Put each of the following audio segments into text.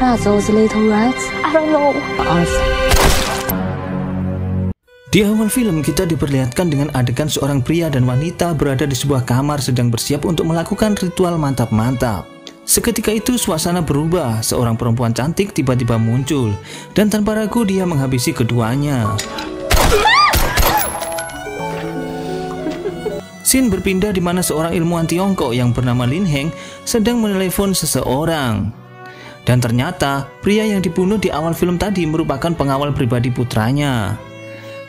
are those little rats? I don't know. Di awal film kita diperlihatkan dengan adegan seorang pria dan wanita berada di sebuah kamar sedang bersiap untuk melakukan ritual mantap-mantap. Seketika itu suasana berubah, seorang perempuan cantik tiba-tiba muncul dan tanpa ragu dia menghabisi keduanya. Scene berpindah di mana seorang ilmuwan Tiongkok yang bernama Lin Heng sedang menelepon seseorang. Dan ternyata pria yang dibunuh di awal film tadi merupakan pengawal pribadi putranya.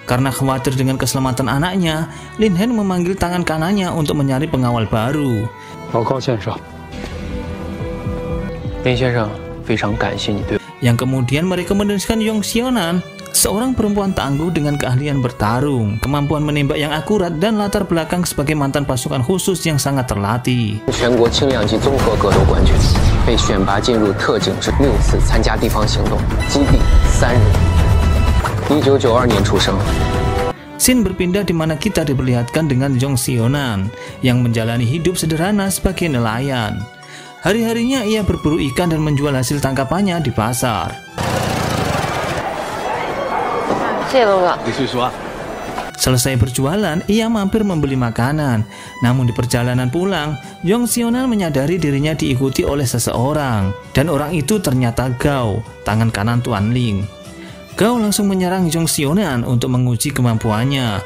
Karena khawatir dengan keselamatan anaknya, Lin Heng memanggil tangan kanannya untuk mencari pengawal baru. Yang kemudian merekomendasikan Yong Xiaonan, seorang perempuan tangguh dengan keahlian bertarung, kemampuan menembak yang akurat, dan latar belakang sebagai mantan pasukan khusus yang sangat terlatih. Scene berpindah di mana kita diperlihatkan dengan Yong Xiaonan yang menjalani hidup sederhana sebagai nelayan. Hari-harinya ia berburu ikan dan menjual hasil tangkapannya di pasar. Selesai berjualan, ia mampir membeli makanan. Namun di perjalanan pulang, Yong Xiaonan menyadari dirinya diikuti oleh seseorang. Dan orang itu ternyata Gao, tangan kanan Tuan Ling. Gao langsung menyerang Yong Xiaonan untuk menguji kemampuannya.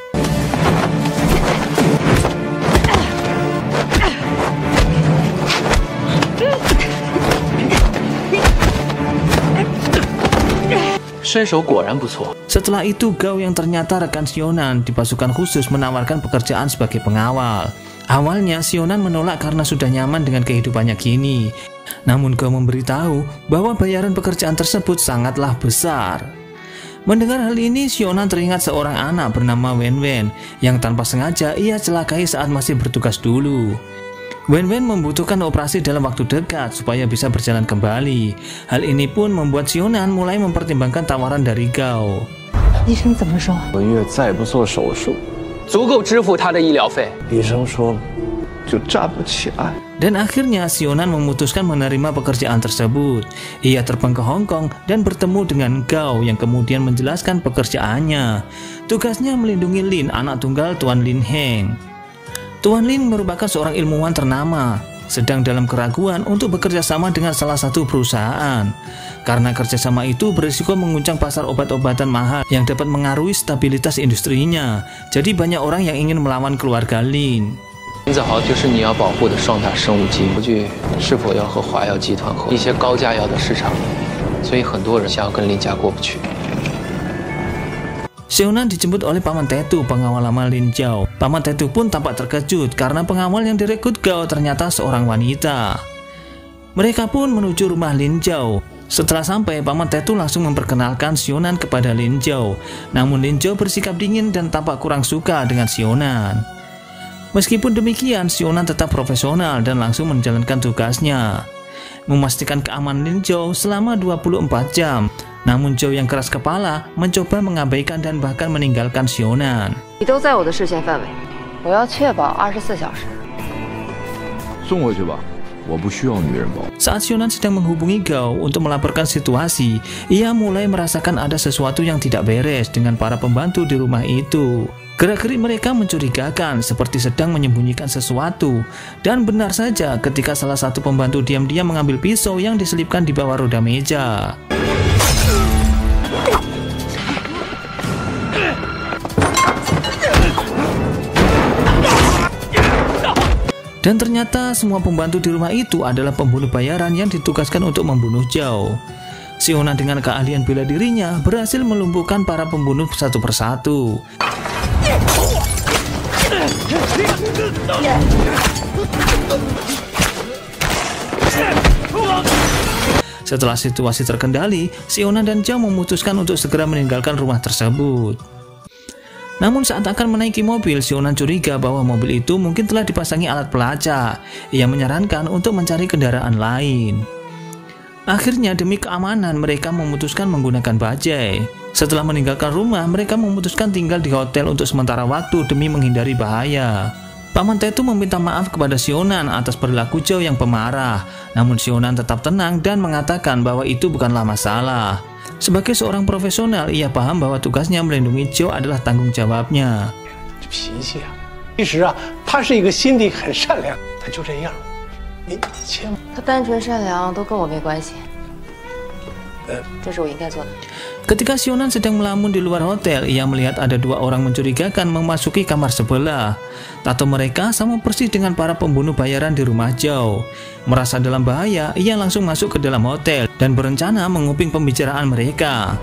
Setelah itu Gao yang ternyata rekan Xiaonan di pasukan khusus menawarkan pekerjaan sebagai pengawal. Awalnya Xiaonan menolak karena sudah nyaman dengan kehidupannya kini. Namun Gao memberitahu bahwa bayaran pekerjaan tersebut sangatlah besar. Mendengar hal ini, Xiaonan teringat seorang anak bernama Wen Wen yang tanpa sengaja ia celakai saat masih bertugas dulu. Wen Wen membutuhkan operasi dalam waktu dekat supaya bisa berjalan kembali. Hal ini pun membuat Xiaonan mulai mempertimbangkan tawaran dari Gao. Dan akhirnya Xiaonan memutuskan menerima pekerjaan tersebut. Ia terbang ke Hong Kong dan bertemu dengan Gao yang kemudian menjelaskan pekerjaannya. Tugasnya melindungi Lin, anak tunggal Tuan Lin Heng. Tuan Lin merupakan seorang ilmuwan ternama, sedang dalam keraguan untuk bekerja sama dengan salah satu perusahaan. Karena kerjasama itu berisiko menguncang pasar obat-obatan mahal yang dapat mengaruhi stabilitas industrinya. Jadi banyak orang yang ingin melawan keluarga Lin. Xiaonan dijemput oleh Paman Tetu, pengawal lama Lin Zhao. Paman Tetu pun tampak terkejut karena pengawal yang direkrut Gao ternyata seorang wanita. Mereka pun menuju rumah Lin Zhao. Setelah sampai, Paman Tetu langsung memperkenalkan Xiaonan kepada Lin Zhao. Namun Lin Zhao bersikap dingin dan tampak kurang suka dengan Xiaonan. Meskipun demikian, Xiaonan tetap profesional dan langsung menjalankan tugasnya, memastikan keamanan Lin Zhao selama 24 jam. Namun Zhao yang keras kepala mencoba mengabaikan dan bahkan meninggalkan Xiaonan. Saat Xiaonan sedang menghubungi Gao untuk melaporkan situasi, ia mulai merasakan ada sesuatu yang tidak beres dengan para pembantu di rumah itu. Gerak-gerik mereka mencurigakan, seperti sedang menyembunyikan sesuatu. Dan benar saja ketika salah satu pembantu diam-diam mengambil pisau yang diselipkan di bawah roda meja. Dan ternyata semua pembantu di rumah itu adalah pembunuh bayaran yang ditugaskan untuk membunuh Zhao. Xiaonan dengan keahlian bela dirinya berhasil melumpuhkan para pembunuh satu persatu. Setelah situasi terkendali, Xiaonan dan Zhao memutuskan untuk segera meninggalkan rumah tersebut. Namun saat akan menaiki mobil, Xiaonan curiga bahwa mobil itu mungkin telah dipasangi alat pelacak. Ia menyarankan untuk mencari kendaraan lain. Akhirnya demi keamanan mereka memutuskan menggunakan bajai. Setelah meninggalkan rumah, mereka memutuskan tinggal di hotel untuk sementara waktu demi menghindari bahaya. Paman Tetu meminta maaf kepada Sionan atas perilaku Zhao yang pemarah. Namun Sionan tetap tenang dan mengatakan bahwa itu bukanlah masalah. Sebagai seorang profesional, ia paham bahwa tugasnya melindungi Zhao adalah tanggung jawabnya. 其实啊，他是一个心地很善良，他就这样。你千万，他单纯善良都跟我没关系。这是我应该做的。 Ketika Sionan sedang melamun di luar hotel, ia melihat ada dua orang mencurigakan memasuki kamar sebelah. Tato mereka sama persis dengan para pembunuh bayaran di rumah Zhao. Merasa dalam bahaya, ia langsung masuk ke dalam hotel dan berencana menguping pembicaraan mereka.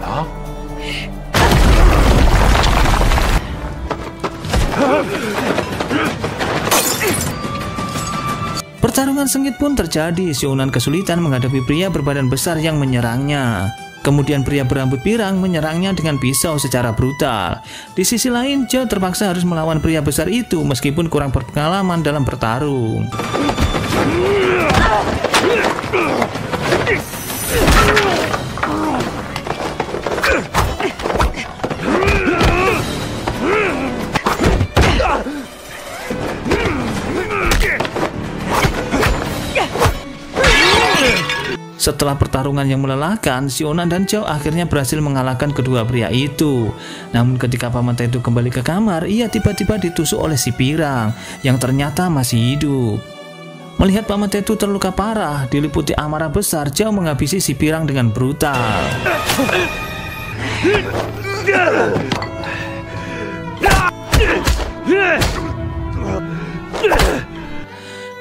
Pertarungan sengit pun terjadi. Sionan kesulitan menghadapi pria berbadan besar yang menyerangnya. Kemudian pria berambut pirang menyerangnya dengan pisau secara brutal. Di sisi lain, Zhao terpaksa harus melawan pria besar itu meskipun kurang berpengalaman dalam bertarung. Setelah pertarungan yang melelahkan, Sionan dan Zhao akhirnya berhasil mengalahkan kedua pria itu. Namun ketika Paman Tetu kembali ke kamar, ia tiba-tiba ditusuk oleh si pirang yang ternyata masih hidup. Melihat Paman Tetu terluka parah, diliputi amarah besar, Zhao menghabisi si pirang dengan brutal.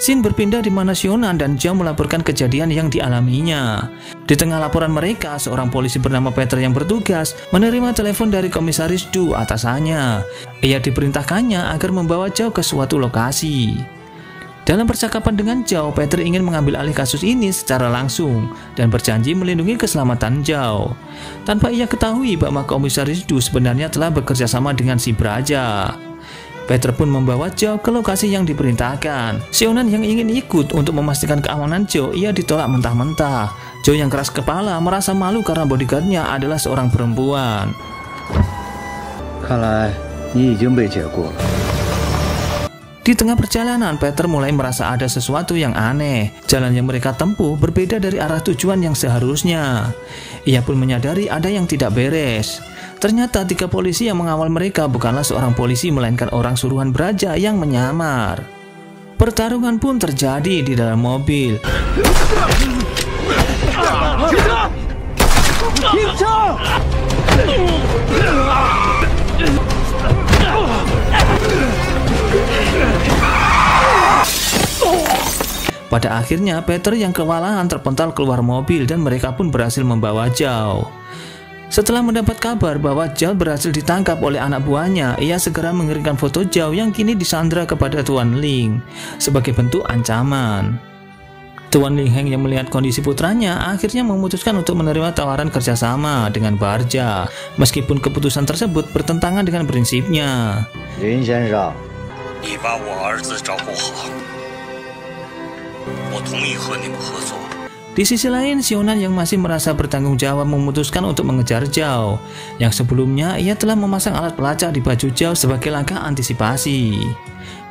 Scene berpindah di mana Sionan dan Zhao melaporkan kejadian yang dialaminya. Di tengah laporan mereka, seorang polisi bernama Peter yang bertugas menerima telepon dari Komisaris Du atasannya. Ia diperintahkannya agar membawa Zhao ke suatu lokasi. Dalam percakapan dengan Zhao, Peter ingin mengambil alih kasus ini secara langsung dan berjanji melindungi keselamatan Zhao. Tanpa ia ketahui bahwa Komisaris Du sebenarnya telah bekerja sama dengan si Braja. Peter pun membawa Zhao ke lokasi yang diperintahkan. Sionan yang ingin ikut untuk memastikan keamanan Zhao, ia ditolak mentah-mentah. Zhao yang keras kepala merasa malu karena bodyguardnya adalah seorang perempuan. Di tengah perjalanan, Peter mulai merasa ada sesuatu yang aneh. Jalan yang mereka tempuh berbeda dari arah tujuan yang seharusnya. Ia pun menyadari ada yang tidak beres. Ternyata 3 polisi yang mengawal mereka bukanlah seorang polisi melainkan orang suruhan Braja yang menyamar. Pertarungan pun terjadi di dalam mobil. Pada akhirnya Peter yang kewalahan terpental keluar mobil dan mereka pun berhasil membawa Zhao. Setelah mendapat kabar bahwa Zhao berhasil ditangkap oleh anak buahnya, ia segera mengirimkan foto Zhao yang kini disandra kepada Tuan Ling sebagai bentuk ancaman. Tuan Ling Heng yang melihat kondisi putranya akhirnya memutuskan untuk menerima tawaran kerjasama dengan Barja, meskipun keputusan tersebut bertentangan dengan prinsipnya. Lin Sensei, Di sisi lain, Sionan yang masih merasa bertanggung jawab memutuskan untuk mengejar Zhao. Yang sebelumnya ia telah memasang alat pelacak di baju Zhao sebagai langkah antisipasi.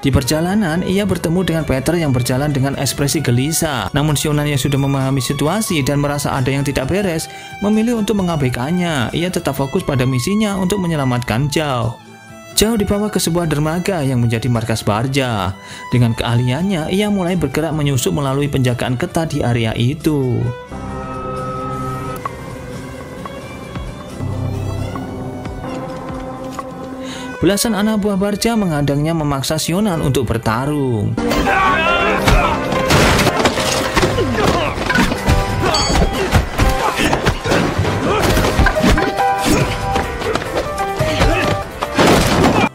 Di perjalanan, ia bertemu dengan Peter yang berjalan dengan ekspresi gelisah. Namun Sionan yang sudah memahami situasi dan merasa ada yang tidak beres, memilih untuk mengabaikannya. Ia tetap fokus pada misinya untuk menyelamatkan Zhao. Zhao dibawa ke sebuah dermaga yang menjadi markas Barja. Dengan keahliannya, ia mulai bergerak menyusup melalui penjagaan ketat di area itu. Belasan anak buah Barja menghadangnya memaksa Sionan untuk bertarung.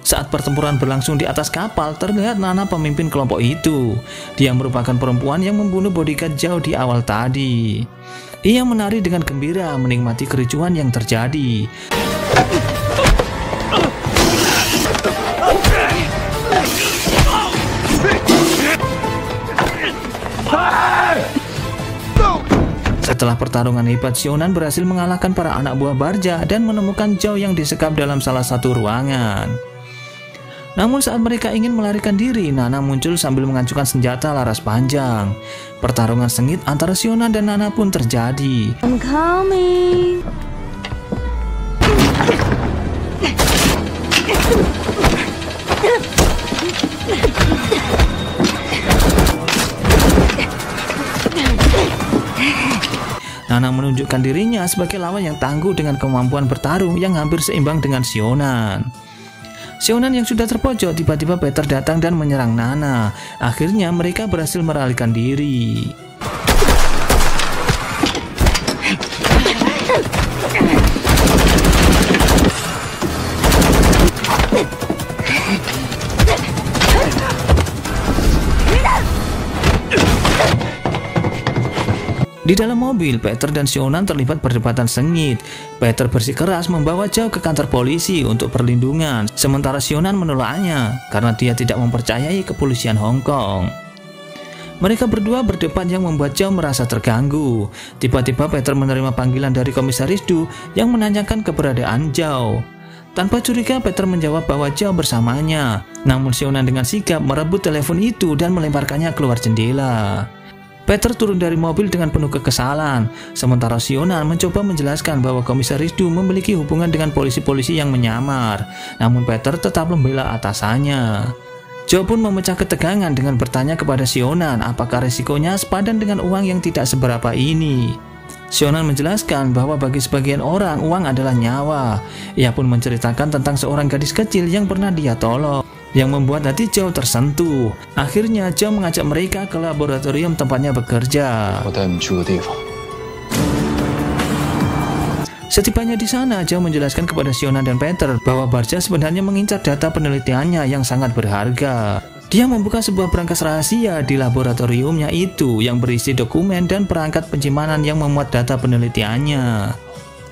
Saat pertempuran berlangsung di atas kapal, terlihat Nana pemimpin kelompok itu. Dia merupakan perempuan yang membunuh bodyguard Zhao di awal tadi. Ia menari dengan gembira menikmati kericuhan yang terjadi. Setelah pertarungan hebat, Sionan berhasil mengalahkan para anak buah Barja dan menemukan Zhao yang disekap dalam salah satu ruangan. Namun saat mereka ingin melarikan diri, Nana muncul sambil mengancungkan senjata laras panjang. Pertarungan sengit antara Sionan dan Nana pun terjadi. I'm coming. Nana menunjukkan dirinya sebagai lawan yang tangguh dengan kemampuan bertarung yang hampir seimbang dengan Sionan. Sionan yang sudah terpojok, tiba-tiba Peter datang dan menyerang Nana. Akhirnya mereka berhasil melarikan diri. Di dalam mobil, Peter dan Sionan terlibat perdebatan sengit. Peter bersikeras membawa Zhao ke kantor polisi untuk perlindungan, sementara Sionan menolaknya karena dia tidak mempercayai kepolisian Hong Kong. Mereka berdua berdebat yang membuat Zhao merasa terganggu. Tiba-tiba Peter menerima panggilan dari Komisaris Du yang menanyakan keberadaan Zhao. Tanpa curiga, Peter menjawab bahwa Zhao bersamanya. Namun Sionan dengan sigap merebut telepon itu dan melemparkannya keluar jendela. Peter turun dari mobil dengan penuh kekesalan, sementara Sionan mencoba menjelaskan bahwa Komisaris Du memiliki hubungan dengan polisi-polisi yang menyamar. Namun Peter tetap membela atasannya. Zhao pun memecah ketegangan dengan bertanya kepada Sionan apakah resikonya sepadan dengan uang yang tidak seberapa ini. Sionan menjelaskan bahwa bagi sebagian orang uang adalah nyawa. Ia pun menceritakan tentang seorang gadis kecil yang pernah dia tolong, yang membuat hati Zhao tersentuh. Akhirnya Zhao mengajak mereka ke laboratorium tempatnya bekerja. Setibanya di sana, Zhao menjelaskan kepada Sionan dan Peter bahwa Barja sebenarnya mengincar data penelitiannya yang sangat berharga. Dia membuka sebuah berangkas rahasia di laboratoriumnya itu yang berisi dokumen dan perangkat penyimpanan yang memuat data penelitiannya.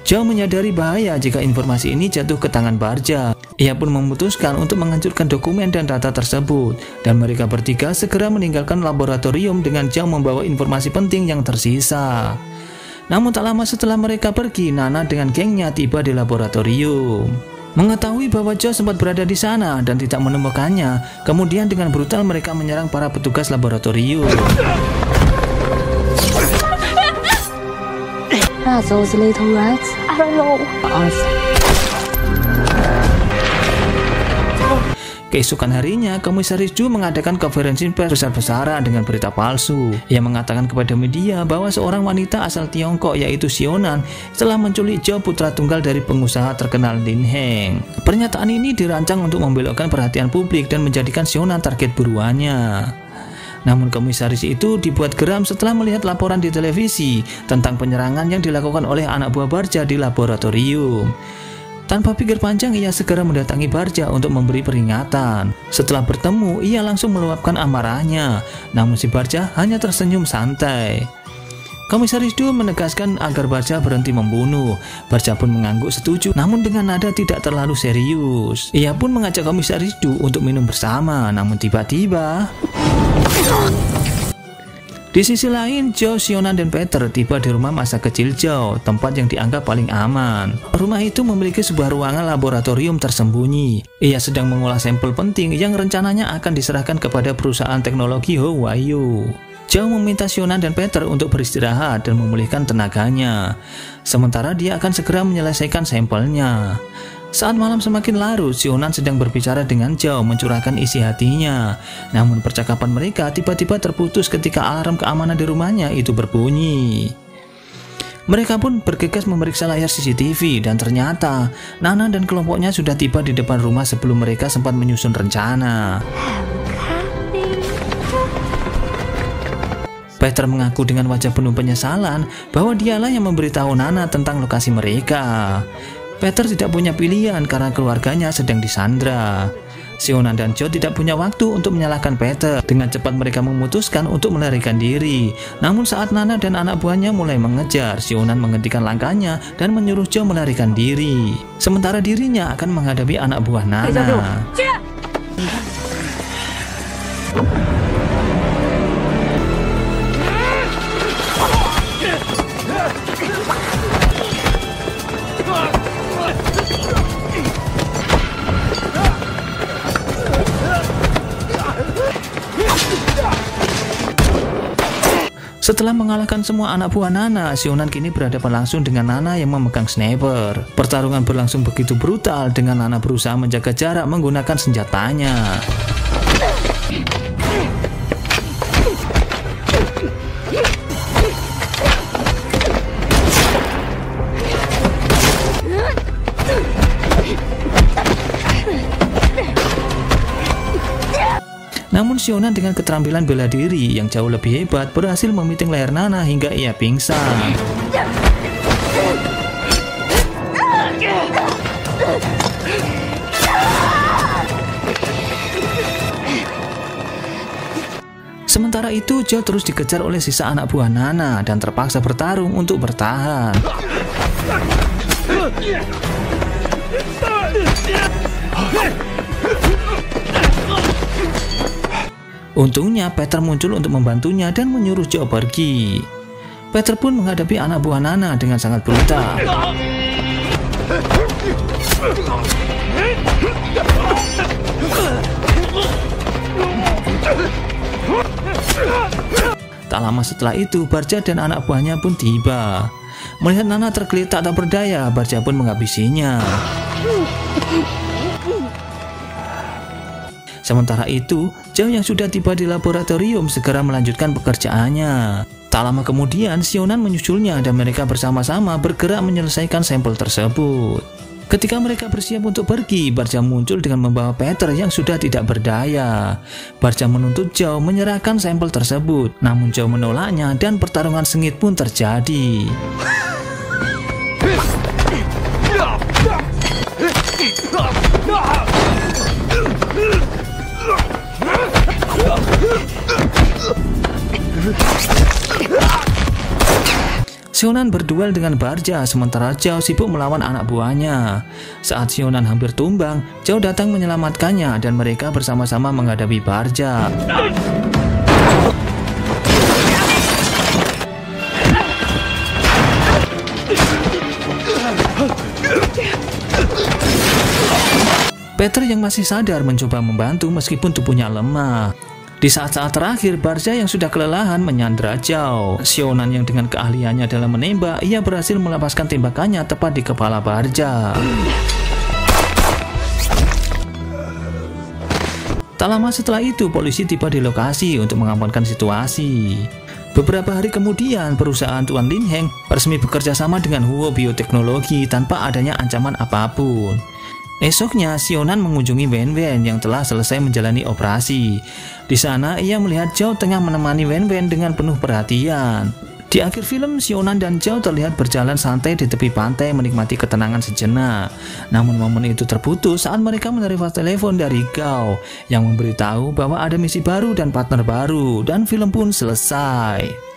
Zhao menyadari bahaya jika informasi ini jatuh ke tangan Barja. Ia pun memutuskan untuk menghancurkan dokumen dan data tersebut, dan mereka bertiga segera meninggalkan laboratorium dengan Zhao membawa informasi penting yang tersisa. Namun tak lama setelah mereka pergi, Nana dengan gengnya tiba di laboratorium. Mengetahui bahwa Zhao sempat berada di sana dan tidak menemukannya, kemudian dengan brutal mereka menyerang para petugas laboratorium. Are those little rats? I don't know. Keesokan harinya, Komisaris Du mengadakan konferensi pers besar-besaran dengan berita palsu. Ia mengatakan kepada media bahwa seorang wanita asal Tiongkok yaitu Sionan telah menculik Zhao, putra tunggal dari pengusaha terkenal Lin Heng. Pernyataan ini dirancang untuk membelokkan perhatian publik dan menjadikan Sionan target buruannya. Namun komisaris itu dibuat geram setelah melihat laporan di televisi tentang penyerangan yang dilakukan oleh anak buah Barja di laboratorium. Tanpa pikir panjang, ia segera mendatangi Barja untuk memberi peringatan. Setelah bertemu, ia langsung meluapkan amarahnya. Namun si Barja hanya tersenyum santai. Komisaris Du menegaskan agar Barja berhenti membunuh. Barja pun mengangguk setuju, namun dengan nada tidak terlalu serius. Ia pun mengajak Komisaris Du untuk minum bersama, namun tiba-tiba... Di sisi lain, Zhao, Sionan, dan Peter tiba di rumah masa kecil Zhao, tempat yang dianggap paling aman. Rumah itu memiliki sebuah ruangan laboratorium tersembunyi. Ia sedang mengolah sampel penting yang rencananya akan diserahkan kepada perusahaan teknologi Huayu. Zhao meminta Sionan dan Peter untuk beristirahat dan memulihkan tenaganya. Sementara dia akan segera menyelesaikan sampelnya. Saat malam semakin larut, Sionan sedang berbicara dengan Zhao mencurahkan isi hatinya. Namun percakapan mereka tiba-tiba terputus ketika alarm keamanan di rumahnya itu berbunyi. Mereka pun bergegas memeriksa layar CCTV dan ternyata Nana dan kelompoknya sudah tiba di depan rumah sebelum mereka sempat menyusun rencana. Peter mengaku dengan wajah penuh penyesalan bahwa dialah yang memberitahu Nana tentang lokasi mereka. Peter tidak punya pilihan karena keluarganya sedang disandra. Sionan dan Zhao tidak punya waktu untuk menyalahkan Peter. Dengan cepat mereka memutuskan untuk melarikan diri. Namun saat Nana dan anak buahnya mulai mengejar, Sionan menghentikan langkahnya dan menyuruh Zhao melarikan diri. Sementara dirinya akan menghadapi anak buah Nana. Setelah mengalahkan semua anak buah Nana, Sionan kini berhadapan langsung dengan Nana yang memegang sniper. Pertarungan berlangsung begitu brutal dengan Nana berusaha menjaga jarak menggunakan senjatanya. Namun Sionan dengan keterampilan bela diri yang jauh lebih hebat berhasil memiting leher Nana hingga ia pingsan. Sementara itu Zhao terus dikejar oleh sisa anak buah Nana dan terpaksa bertarung untuk bertahan. Untungnya Peter muncul untuk membantunya dan menyuruh Zhao pergi. Peter pun menghadapi anak buah Nana dengan sangat brutal. Tak lama setelah itu, Barca dan anak buahnya pun tiba. Melihat Nana tergeletak tak berdaya, Barca pun menghabisinya. Sementara itu, Zhao yang sudah tiba di laboratorium segera melanjutkan pekerjaannya. Tak lama kemudian, Sionan menyusulnya dan mereka bersama-sama bergerak menyelesaikan sampel tersebut. Ketika mereka bersiap untuk pergi, Barca muncul dengan membawa Peter yang sudah tidak berdaya. Barca menuntut Zhao menyerahkan sampel tersebut, namun Zhao menolaknya dan pertarungan sengit pun terjadi. Sionan berduel dengan Barca sementara Zhao sibuk melawan anak buahnya. Saat Sionan hampir tumbang, Zhao datang menyelamatkannya dan mereka bersama-sama menghadapi Barca. Peter yang masih sadar mencoba membantu meskipun tubuhnya lemah. Di saat-saat terakhir, Barca yang sudah kelelahan menyandra Zhao. Sionan yang dengan keahliannya dalam menembak, ia berhasil melepaskan tembakannya tepat di kepala Barca. Tak lama setelah itu, polisi tiba di lokasi untuk mengamankan situasi. Beberapa hari kemudian, perusahaan Tuan Lin Heng resmi bekerja sama dengan Huo Bioteknologi tanpa adanya ancaman apapun. Esoknya, Sionan mengunjungi Wen Wen yang telah selesai menjalani operasi. Di sana, ia melihat Zhao tengah menemani Wen Wen dengan penuh perhatian. Di akhir film, Sionan dan Zhao terlihat berjalan santai di tepi pantai menikmati ketenangan sejenak. Namun momen itu terputus saat mereka menerima telepon dari Gao yang memberitahu bahwa ada misi baru dan partner baru, dan film pun selesai.